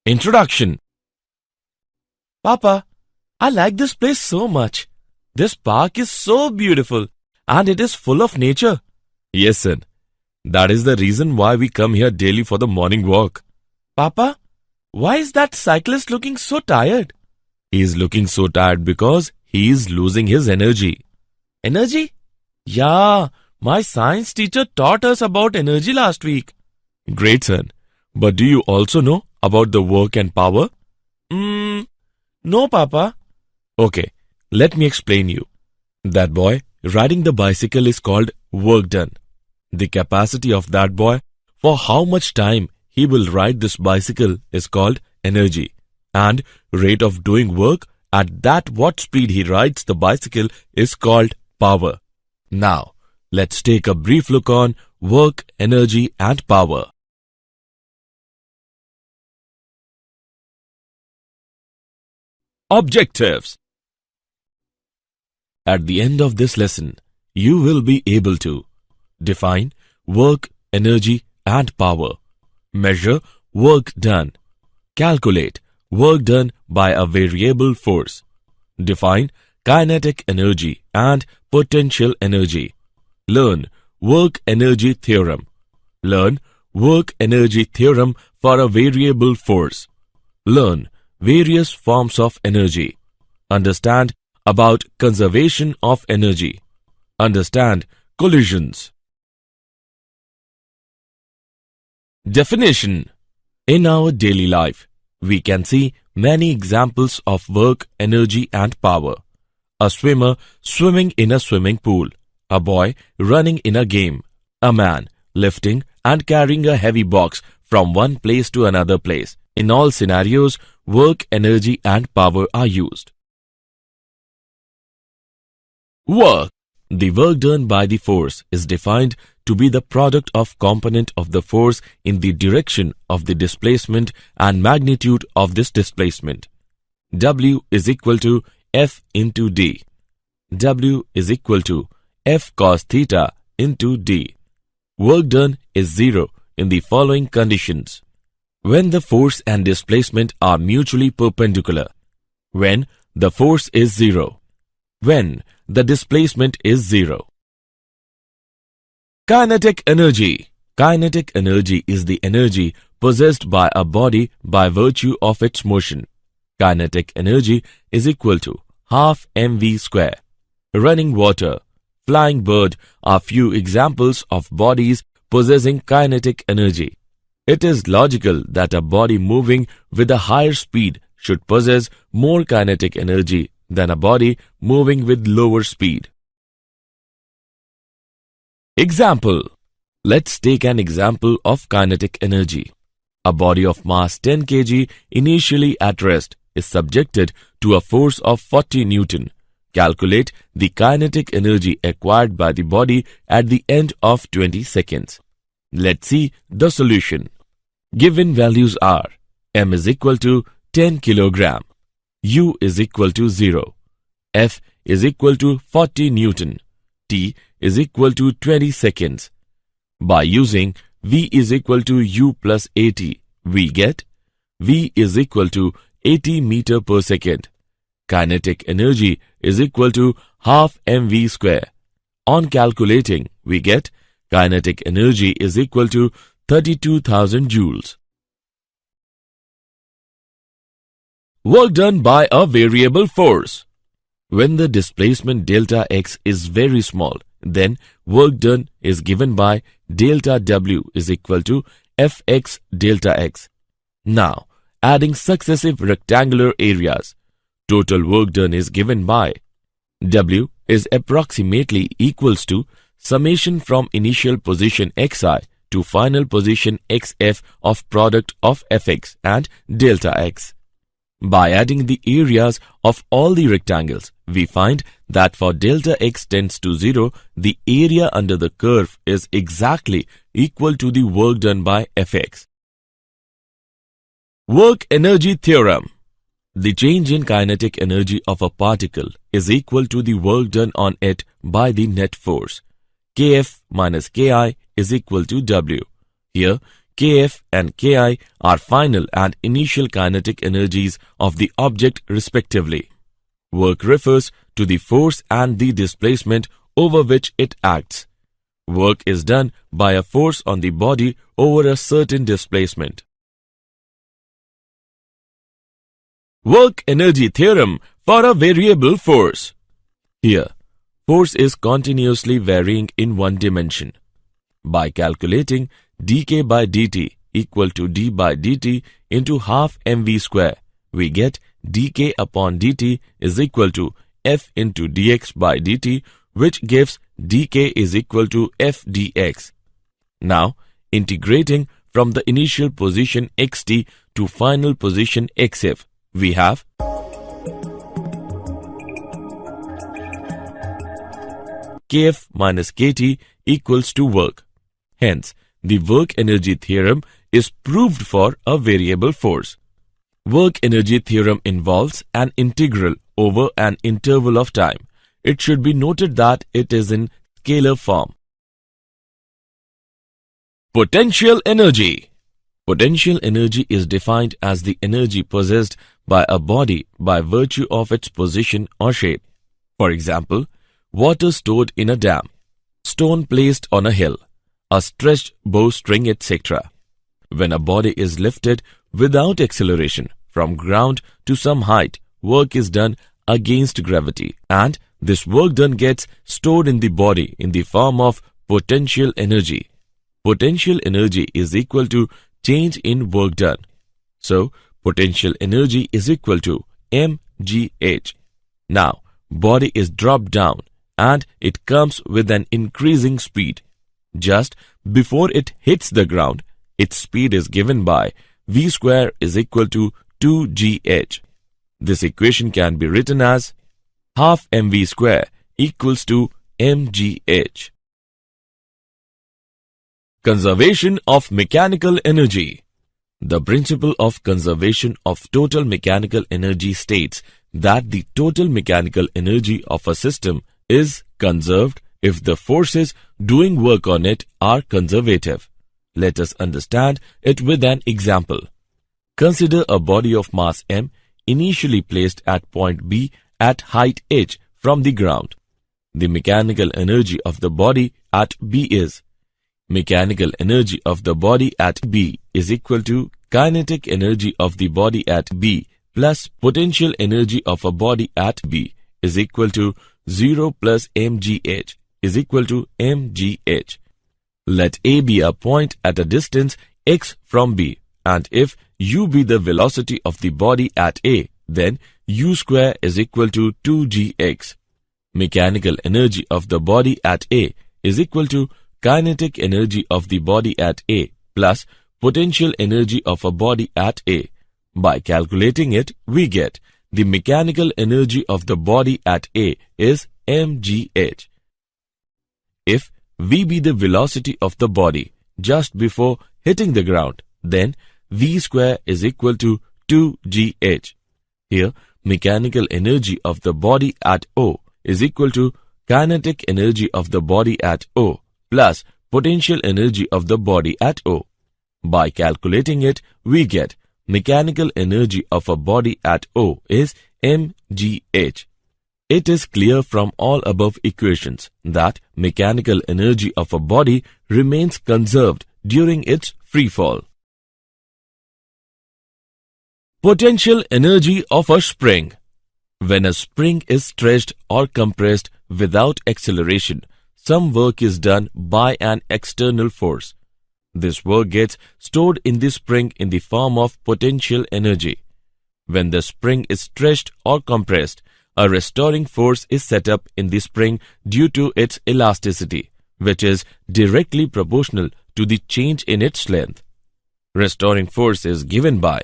Introduction. Papa, I like this place so much. This park is so beautiful and it is full of nature. Yes, son. That is the reason why we come here daily for the morning walk. Papa, why is that cyclist looking so tired? He is looking so tired because he is losing his energy. Energy? Yeah, my science teacher taught us about energy last week. Great, son. But do you also know about the work and power? No, Papa. Okay, let me explain you. That boy riding the bicycle is called work done. The capacity of that boy for how much time he will ride this bicycle is called energy. And rate of doing work at that what speed he rides the bicycle is called power. Now, let's take a brief look on work, energy and power. Objectives. At the end of this lesson, you will be able to define work, energy and power, measure work done, calculate work done by a variable force, define kinetic energy and potential energy, learn work energy theorem, learn work energy theorem for a variable force, learn various forms of energy, understand about conservation of energy, understand collisions. Definition. In our daily life, we can see many examples of work, energy and power. A swimmer swimming in a swimming pool, a boy running in a game, a man lifting and carrying a heavy box from one place to another place. In all scenarios, work, energy and power are used. Work. The work done by the force is defined to be the product of component of the force in the direction of the displacement and magnitude of this displacement. W is equal to F into D. W is equal to F cos theta into D. Work done is zero in the following conditions. When the force and displacement are mutually perpendicular. When the force is zero. When the displacement is zero. Kinetic energy. Kinetic energy is the energy possessed by a body by virtue of its motion. Kinetic energy is equal to half mv square. Running water, flying bird are few examples of bodies possessing kinetic energy. It is logical that a body moving with a higher speed should possess more kinetic energy than a body moving with lower speed. Example. Let's take an example of kinetic energy. A body of mass 10 kg initially at rest is subjected to a force of 40 Newton. Calculate the kinetic energy acquired by the body at the end of 20 seconds. Let's see the solution. Given values are m is equal to 10 kg, u is equal to 0, f is equal to 40 Newton, t is equal to 20 seconds. By using v is equal to u plus 80, we get v is equal to 80 meter per second. Kinetic energy is equal to half mv square. On calculating, we get kinetic energy is equal to 32,000 joules. Work done by a variable force. When the displacement delta x is very small, then work done is given by delta w is equal to fx delta x. Now, adding successive rectangular areas, total work done is given by w is approximately equals to summation from initial position xi to final position xf of product of fx and delta x. By adding the areas of all the rectangles, we find that for delta x tends to 0, the area under the curve is exactly equal to the work done by fx. Work energy theorem. The change in kinetic energy of a particle is equal to the work done on it by the net force. Kf minus Ki is equal to W. Here, Kf and Ki are final and initial kinetic energies of the object respectively. Work refers to the force and the displacement over which it acts. Work is done by a force on the body over a certain displacement. Work energy theorem for a variable force. Here, force is continuously varying in one dimension. By calculating dk by dt equal to d by dt into half mv square, we get dk upon dt is equal to f into dx by dt, which gives dk is equal to f dx. Now, integrating from the initial position xt to final position xf, we have kf minus kt equals to work. Hence, the work energy theorem is proved for a variable force. Work energy theorem involves an integral over an interval of time. It should be noted that it is in scalar form. Potential energy. Potential energy is defined as the energy possessed by a body by virtue of its position or shape. For example, water stored in a dam, stone placed on a hill, a stretched bowstring, etc. When a body is lifted without acceleration from ground to some height, work is done against gravity, and this work done gets stored in the body in the form of potential energy. Potential energy is equal to change in work done. So, potential energy is equal to mgh. Now, body is dropped down and it comes with an increasing speed. Just before it hits the ground, its speed is given by v square is equal to 2gh. This equation can be written as half mv square equals to mgh. Conservation of mechanical energy. The principle of conservation of total mechanical energy states that the total mechanical energy of a system is conserved if the forces doing work on it are conservative. Let us understand it with an example. Consider a body of mass m initially placed at point B at height h from the ground. The mechanical energy of the body at B is mechanical energy of the body at B is equal to kinetic energy of the body at B plus potential energy of a body at B is equal to 0 plus mgh is equal to mgh. Let A be a point at a distance x from B, and if u be the velocity of the body at A, then u square is equal to 2gx. Mechanical energy of the body at A is equal to kinetic energy of the body at A plus potential energy of a body at A. By calculating it, we get the mechanical energy of the body at A is mgh. If v be the velocity of the body just before hitting the ground, then v square is equal to 2gh. Here, mechanical energy of the body at O is equal to kinetic energy of the body at O plus potential energy of the body at O. By calculating it, we get mechanical energy of a body at O is mgh. It is clear from all above equations that mechanical energy of a body remains conserved during its free fall. Potential energy of a spring. When a spring is stretched or compressed without acceleration, some work is done by an external force. This work gets stored in the spring in the form of potential energy. When the spring is stretched or compressed, a restoring force is set up in the spring due to its elasticity, which is directly proportional to the change in its length. Restoring force is given by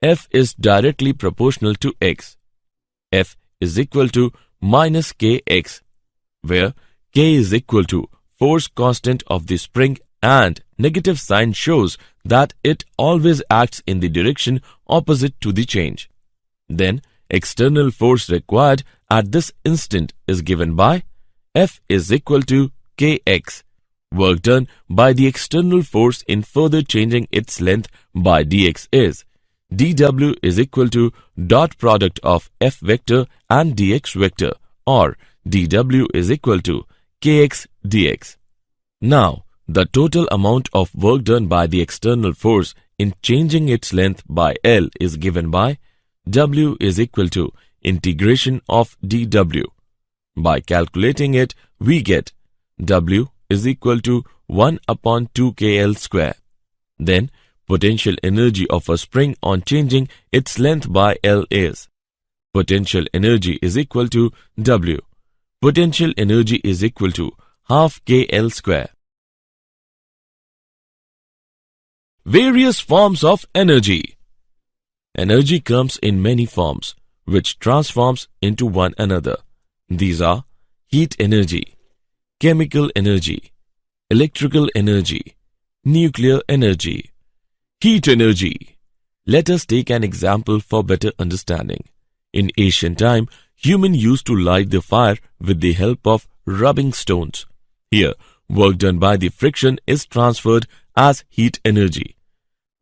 F is directly proportional to x. F is equal to minus kx, where k is equal to force constant of the spring and negative sign shows that it always acts in the direction opposite to the change. Then, external force required at this instant is given by F is equal to kx, Work done by the external force in further changing its length by dx is dw is equal to dot product of f vector and dx vector, or dw is equal to kx dx. Now, the total amount of work done by the external force in changing its length by L is given by W is equal to integration of dW. By calculating it, we get W is equal to 1 upon 2kL square. Then, potential energy of a spring on changing its length by L is potential energy is equal to W. Potential energy is equal to half kL square. Various forms of energy. Energy comes in many forms, which transforms into one another. These are heat energy, chemical energy, electrical energy, nuclear energy. Heat energy. Let us take an example for better understanding. In ancient time, humans used to light the fire with the help of rubbing stones. Here, work done by the friction is transferred as heat energy.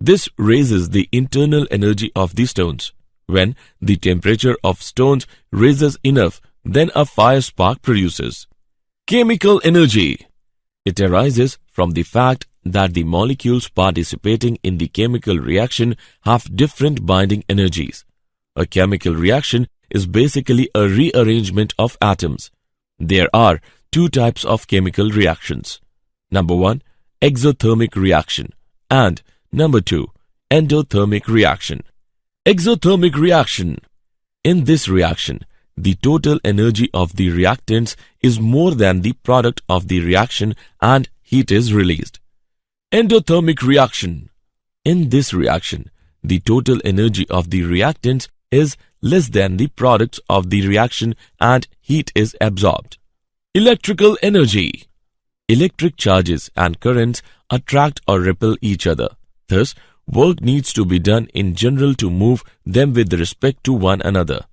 This raises the internal energy of the stones. When the temperature of stones rises enough, then a fire spark produces. Chemical energy. It arises from the fact that the molecules participating in the chemical reaction have different binding energies. A chemical reaction is basically a rearrangement of atoms. There are two types of chemical reactions. Number 1, exothermic reaction, and Number 2, endothermic reaction. Exothermic reaction. In this reaction, the total energy of the reactants is more than the product of the reaction and heat is released. Endothermic reaction. In this reaction, the total energy of the reactants is less than the products of the reaction and heat is absorbed. Electrical energy. Electric charges and currents attract or repel each other. Thus, work needs to be done in general to move them with respect to one another.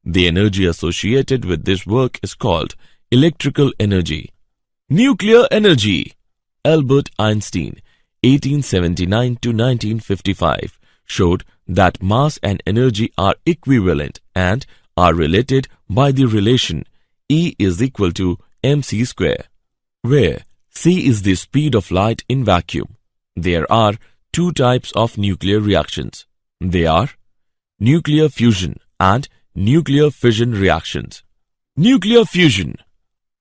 The energy associated with this work is called electrical energy. Nuclear energy. Albert Einstein, 1879 to 1955, showed that mass and energy are equivalent and are related by the relation E is equal to mc square, where c is the speed of light in vacuum. There are two types of nuclear reactions. They are nuclear fusion and nuclear fission reactions. Nuclear fusion.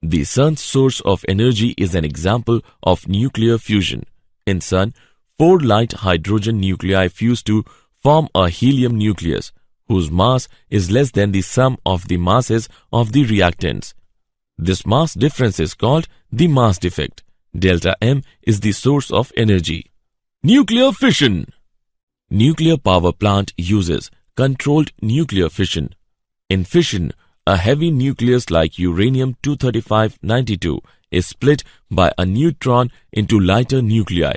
The sun's source of energy is an example of nuclear fusion. In sun, 4 light hydrogen nuclei fuse to form a helium nucleus, whose mass is less than the sum of the masses of the reactants. This mass difference is called the mass defect. Delta M is the source of energy. Nuclear fission. Nuclear power plant uses controlled nuclear fission. In fission, a heavy nucleus like uranium-235-92 is split by a neutron into lighter nuclei.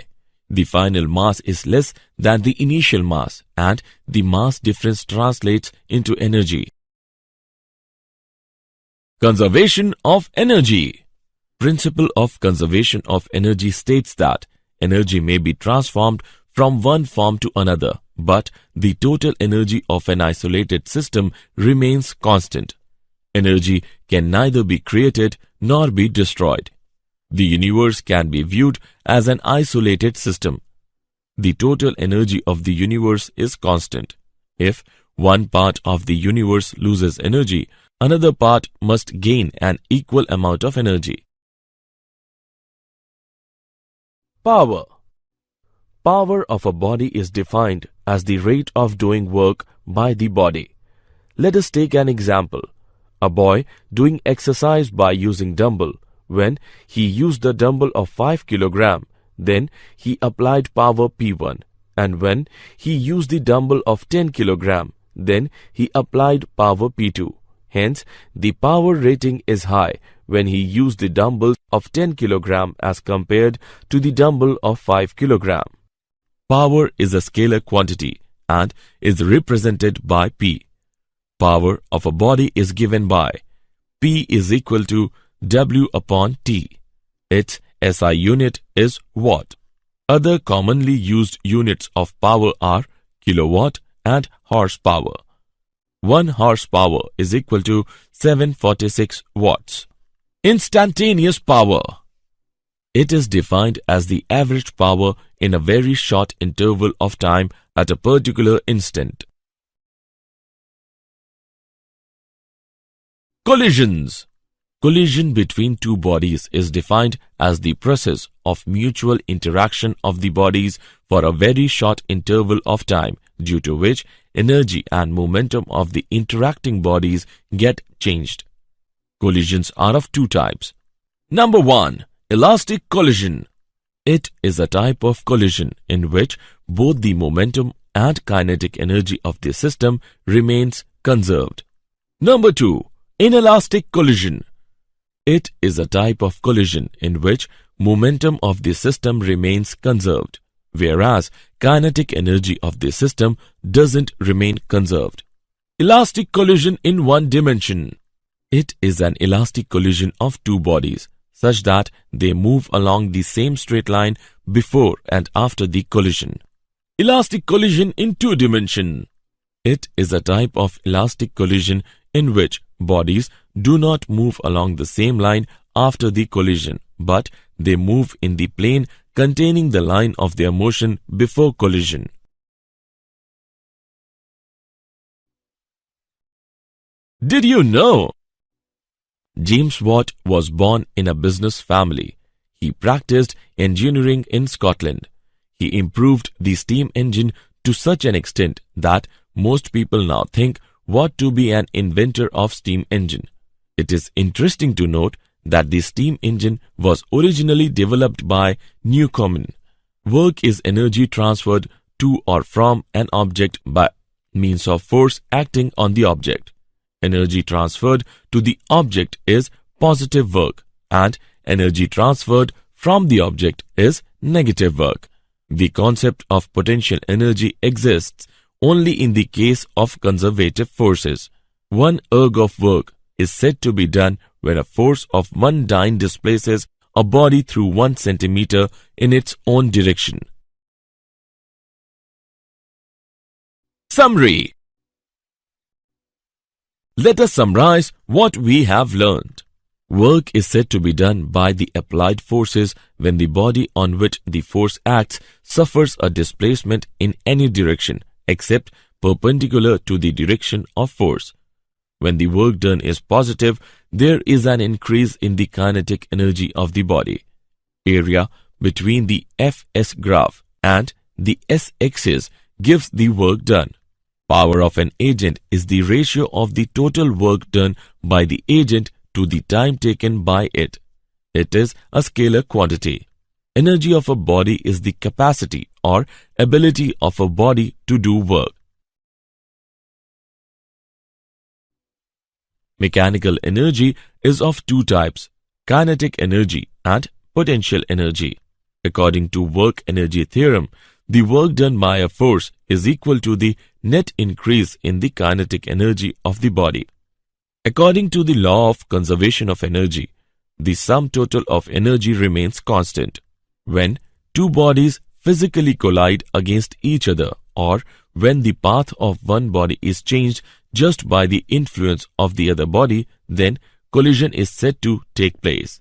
The final mass is less than the initial mass, and the mass difference translates into energy. Conservation of energy. Principle of conservation of energy states that energy may be transformed from one form to another, but the total energy of an isolated system remains constant. Energy can neither be created nor be destroyed. The universe can be viewed as an isolated system. The total energy of the universe is constant. If one part of the universe loses energy, another part must gain an equal amount of energy. Power. Power of a body is defined as the rate of doing work by the body. Let us take an example. A boy doing exercise by using dumbbell. When he used the dumbbell of 5 kg, then he applied power P1. And when he used the dumbbell of 10 kg, then he applied power P2. Hence, the power rating is high when he used the dumbbell of 10 kg as compared to the dumbbell of 5 kg. Power is a scalar quantity and is represented by P. Power of a body is given by P is equal to W upon T. Its SI unit is watt. Other commonly used units of power are kilowatt and horsepower. 1 horsepower is equal to 746 watts. Instantaneous power. It is defined as the average power in a very short interval of time at a particular instant. Collisions. Collision between two bodies is defined as the process of mutual interaction of the bodies for a very short interval of time, due to which energy and momentum of the interacting bodies get changed. Collisions are of two types. Number 1. Elastic collision. It is a type of collision in which both the momentum and kinetic energy of the system remains conserved. Number 2. Inelastic collision. It is a type of collision in which momentum of the system remains conserved, whereas kinetic energy of the system doesn't remain conserved. Elastic collision in one dimension. It is an elastic collision of two bodies, such that they move along the same straight line before and after the collision. Elastic collision in two dimension. It is a type of elastic collision in which bodies do not move along the same line after the collision, but they move in the plane containing the line of their motion before collision. Did you know? James Watt was born in a business family. He practiced engineering in Scotland. He improved the steam engine to such an extent that most people now think Watt to be an inventor of steam engine. It is interesting to note that the steam engine was originally developed by Newcomen. Work is energy transferred to or from an object by means of force acting on the object. Energy transferred to the object is positive work, and energy transferred from the object is negative work. The concept of potential energy exists only in the case of conservative forces. 1 erg of work is said to be done when a force of 1 dyne displaces a body through 1 centimeter in its own direction. Summary. Let us summarize what we have learned. Work is said to be done by the applied forces when the body on which the force acts suffers a displacement in any direction except perpendicular to the direction of force. When the work done is positive, there is an increase in the kinetic energy of the body. Area between the Fs graph and the S-axis gives the work done. Power of an agent is the ratio of the total work done by the agent to the time taken by it. It is a scalar quantity. Energy of a body is the capacity or ability of a body to do work. Mechanical energy is of two types, kinetic energy and potential energy. According to work energy theorem, the work done by a force is equal to the net increase in the kinetic energy of the body. According to the law of conservation of energy, the sum total of energy remains constant. When two bodies physically collide against each other, or when the path of one body is changed just by the influence of the other body, then collision is said to take place.